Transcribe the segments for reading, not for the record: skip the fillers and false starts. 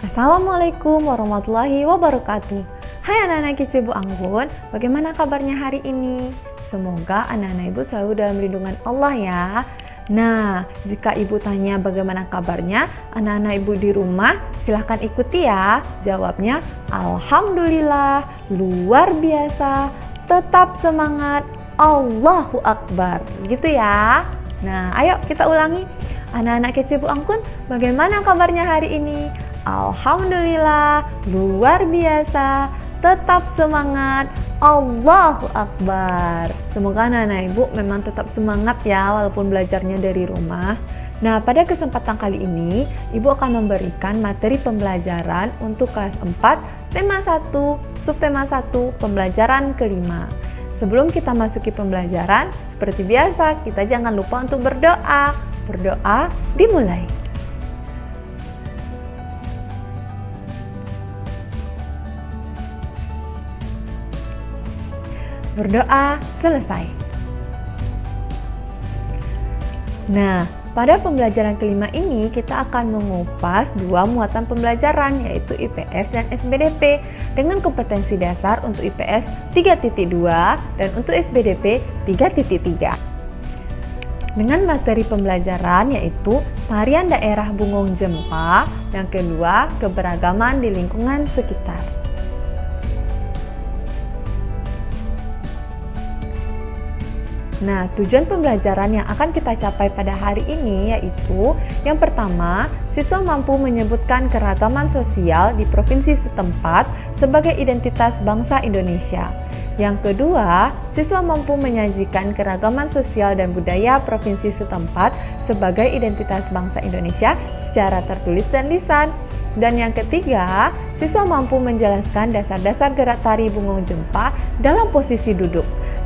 Assalamualaikum warahmatullahi wabarakatuh. Hai anak-anak kece Bu Anggun, bagaimana kabarnya hari ini? Semoga anak-anak ibu selalu dalam lindungan Allah ya. Nah, jika ibu tanya bagaimana kabarnya anak-anak ibu di rumah, silahkan ikuti ya. Jawabnya, Alhamdulillah, luar biasa, tetap semangat, Allahu Akbar. Gitu ya. Nah, ayo kita ulangi. Anak-anak kece Bu Anggun, bagaimana kabarnya hari ini? Alhamdulillah, luar biasa, tetap semangat, Allahu Akbar. Semoga anak-anak ibu memang tetap semangat ya walaupun belajarnya dari rumah. Nah, pada kesempatan kali ini, ibu akan memberikan materi pembelajaran untuk kelas 4, tema 1, subtema 1, pembelajaran kelima. Sebelum kita masuki pembelajaran, seperti biasa, kita jangan lupa untuk berdoa. Berdoa dimulai. Berdoa selesai. Nah, pada pembelajaran kelima ini kita akan mengupas dua muatan pembelajaran yaitu IPS dan SBDP dengan kompetensi dasar untuk IPS 3.2 dan untuk SBDP 3.3. Dengan materi pembelajaran yaitu tarian daerah Bungong Jempa, yang kedua keberagaman di lingkungan sekitar. Nah, tujuan pembelajaran yang akan kita capai pada hari ini yaitu yang pertama, siswa mampu menyebutkan keragaman sosial di provinsi setempat sebagai identitas bangsa Indonesia. Yang kedua, siswa mampu menyajikan keragaman sosial dan budaya provinsi setempat sebagai identitas bangsa Indonesia secara tertulis dan lisan. Dan yang ketiga, siswa mampu menjelaskan dasar-dasar gerak tari Bungong Jempa dalam posisi duduk.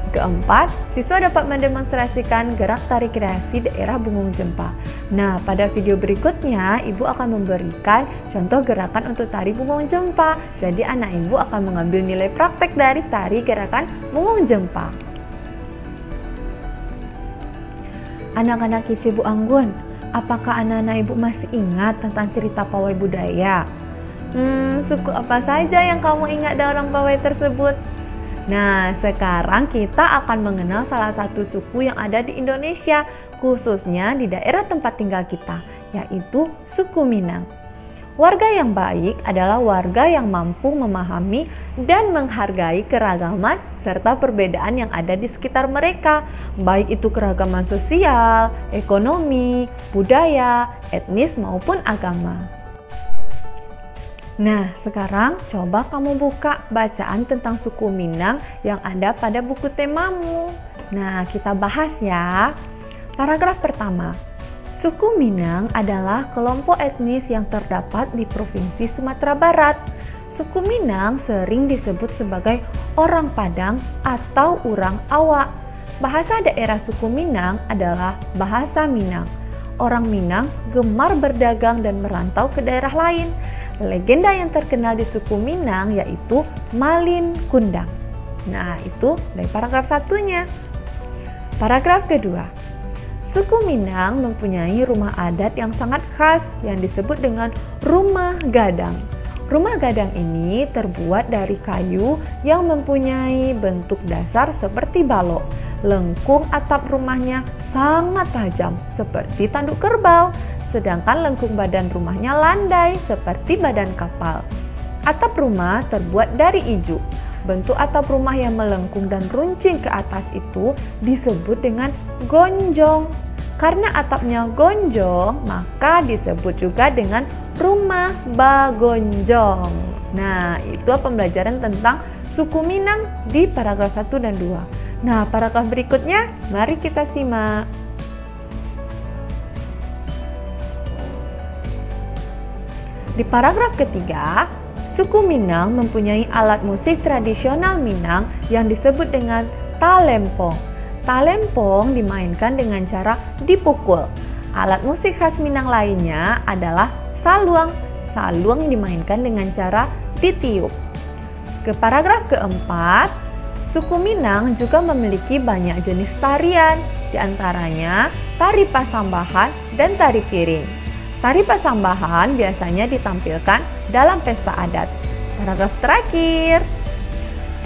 Keempat, siswa dapat mendemonstrasikan gerak tari kreasi daerah Bungong Jempa. Nah, pada video berikutnya, ibu akan memberikan contoh gerakan untuk tari Bungong Jempa. Jadi, anak ibu akan mengambil nilai praktek dari tari gerakan Bungong Jempa. Anak-anak kece Bu Anggun, apakah anak-anak ibu masih ingat tentang cerita pawai budaya? Suku apa saja yang kamu ingat dalam pawai tersebut? Nah, sekarang kita akan mengenal salah satu suku yang ada di Indonesia, khususnya di daerah tempat tinggal kita, yaitu suku Minang. Warga yang baik adalah warga yang mampu memahami dan menghargai keragaman serta perbedaan yang ada di sekitar mereka, baik itu keragaman sosial, ekonomi, budaya, etnis maupun agama. Nah, sekarang coba kamu buka bacaan tentang suku Minang yang ada pada buku temamu. Nah, kita bahas ya. Paragraf pertama. Suku Minang adalah kelompok etnis yang terdapat di Provinsi Sumatera Barat. Suku Minang sering disebut sebagai orang Padang atau orang Awak. Bahasa daerah suku Minang adalah bahasa Minang. Orang Minang gemar berdagang dan merantau ke daerah lain. Legenda yang terkenal di suku Minang yaitu Malin Kundang. Nah, itu dari paragraf satunya. Paragraf kedua. Suku Minang mempunyai rumah adat yang sangat khas yang disebut dengan rumah gadang. Rumah gadang ini terbuat dari kayu yang mempunyai bentuk dasar seperti balok. Lengkung atap rumahnya sangat tajam seperti tanduk kerbau. Sedangkan lengkung badan rumahnya landai seperti badan kapal. Atap rumah terbuat dari ijuk. Bentuk atap rumah yang melengkung dan runcing ke atas itu disebut dengan gonjong. Karena atapnya gonjong, maka disebut juga dengan rumah bagonjong. Nah, itu pembelajaran tentang suku Minang di paragraf 1 dan 2. Nah, paragraf berikutnya mari kita simak. Di paragraf ketiga, suku Minang mempunyai alat musik tradisional Minang yang disebut dengan talempong. Talempong dimainkan dengan cara dipukul. Alat musik khas Minang lainnya adalah saluang. Saluang dimainkan dengan cara ditiup. Ke paragraf keempat, suku Minang juga memiliki banyak jenis tarian, di antaranya tari pasambahan dan tari piring. Tari Pasambahan biasanya ditampilkan dalam pesta adat. Paragraf terakhir.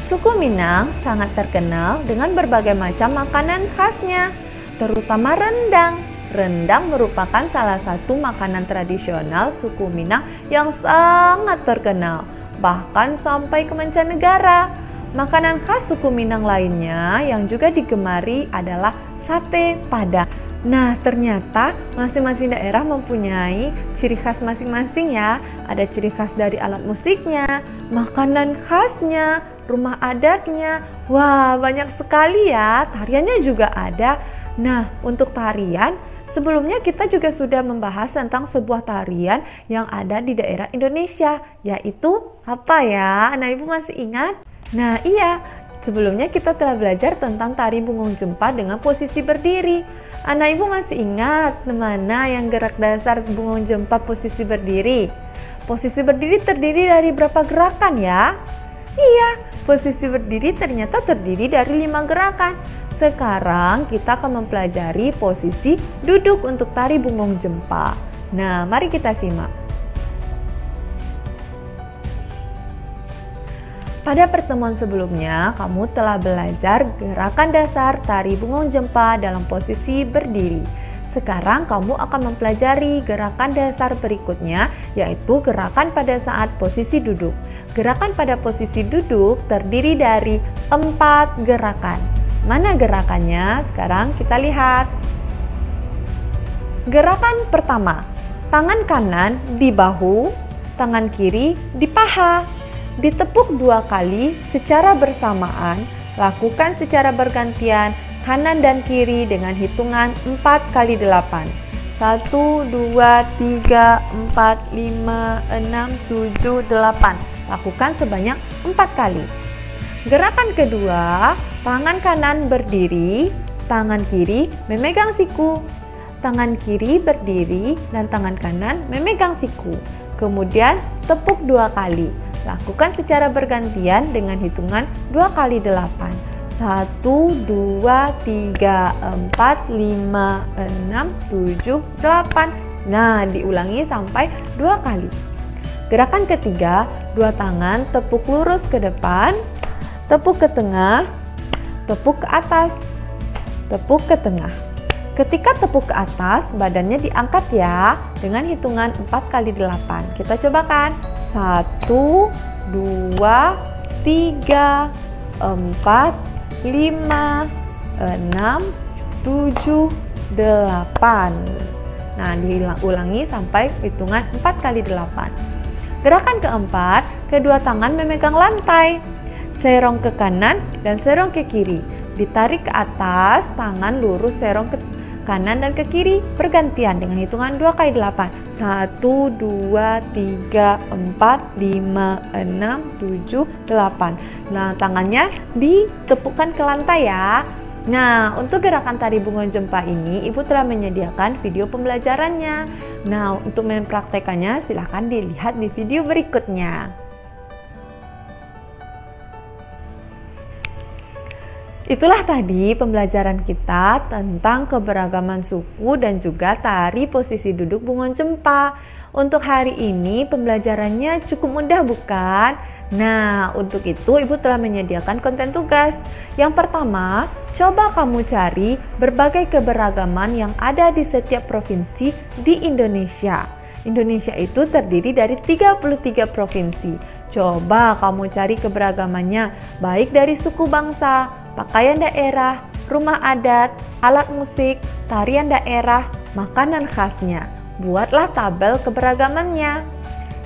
Suku Minang sangat terkenal dengan berbagai macam makanan khasnya, terutama rendang. Rendang merupakan salah satu makanan tradisional suku Minang yang sangat terkenal, bahkan sampai ke mancanegara. Makanan khas suku Minang lainnya yang juga digemari adalah sate Padang. Nah, ternyata masing-masing daerah mempunyai ciri khas masing-masing ya. Ada ciri khas dari alat musiknya, makanan khasnya, rumah adatnya. Wah, banyak sekali ya. Tariannya juga ada. Nah, untuk tarian, sebelumnya kita juga sudah membahas tentang sebuah tarian yang ada di daerah Indonesia, yaitu apa ya? Anak ibu masih ingat? Nah, iya. Sebelumnya kita telah belajar tentang tari Bungung Jempa dengan posisi berdiri. Anak ibu masih ingat mana yang gerak dasar Bungung Jempa posisi berdiri? Posisi berdiri terdiri dari berapa gerakan ya? Iya, posisi berdiri ternyata terdiri dari 5 gerakan. Sekarang kita akan mempelajari posisi duduk untuk tari Bungung Jempa. Nah, mari kita simak. Pada pertemuan sebelumnya, kamu telah belajar gerakan dasar tari Bungung Jempa dalam posisi berdiri. Sekarang kamu akan mempelajari gerakan dasar berikutnya, yaitu gerakan pada saat posisi duduk. Gerakan pada posisi duduk terdiri dari 4 gerakan. Mana gerakannya? Sekarang kita lihat. Gerakan pertama, tangan kanan di bahu, tangan kiri di paha. Ditepuk 2 kali secara bersamaan, lakukan secara bergantian kanan dan kiri dengan hitungan 4 kali 8. 1, 2, 3, 4, 5, 6, 7, 8. Lakukan sebanyak 4 kali. Gerakan kedua, tangan kanan berdiri, tangan kiri memegang siku. Tangan kiri berdiri dan tangan kanan memegang siku. Kemudian tepuk 2 kali. Lakukan secara bergantian dengan hitungan 2 kali 8. 1, 2, 3, 4, 5, 6, 7, 8. Nah, diulangi sampai 2 kali. Gerakan ketiga, 2 tangan tepuk lurus ke depan, tepuk ke tengah, tepuk ke atas, tepuk ke tengah. Ketika tepuk ke atas, badannya diangkat ya, dengan hitungan 4 kali 8. Kita cobakan. 1, 2, 3, 4, 5, 6, 7, 8. Nah, diulangi sampai hitungan 4 kali 8. Gerakan keempat, kedua tangan memegang lantai. Serong ke kanan dan serong ke kiri. Ditarik ke atas, tangan lurus serong ke kanan dan ke kiri bergantian dengan hitungan 2 kali 8. 1, 2, 3, 4, 5, 6, 7, 8. Nah, tangannya ditepukkan ke lantai ya. Nah, untuk gerakan tari Bungung Jempa ini, Ibu telah menyediakan video pembelajarannya. Nah, untuk mempraktekannya silahkan dilihat di video berikutnya. Itulah tadi pembelajaran kita tentang keberagaman suku dan juga tari posisi duduk Bungung Jempa. Untuk hari ini pembelajarannya cukup mudah bukan? Nah, untuk itu Ibu telah menyediakan konten tugas. Yang pertama, coba kamu cari berbagai keberagaman yang ada di setiap provinsi di Indonesia. Indonesia itu terdiri dari 33 provinsi. Coba kamu cari keberagamannya, baik dari suku bangsa, pakaian daerah, rumah adat, alat musik, tarian daerah, makanan khasnya. Buatlah tabel keberagamannya.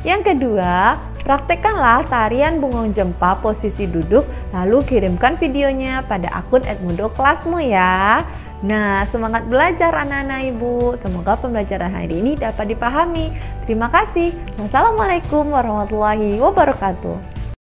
Yang kedua, praktekkanlah tarian Bungung Jempa posisi duduk, lalu kirimkan videonya pada akun Edmundo Kelasmu ya. Nah, semangat belajar anak-anak Ibu. Semoga pembelajaran hari ini dapat dipahami. Terima kasih. Wassalamualaikum warahmatullahi wabarakatuh.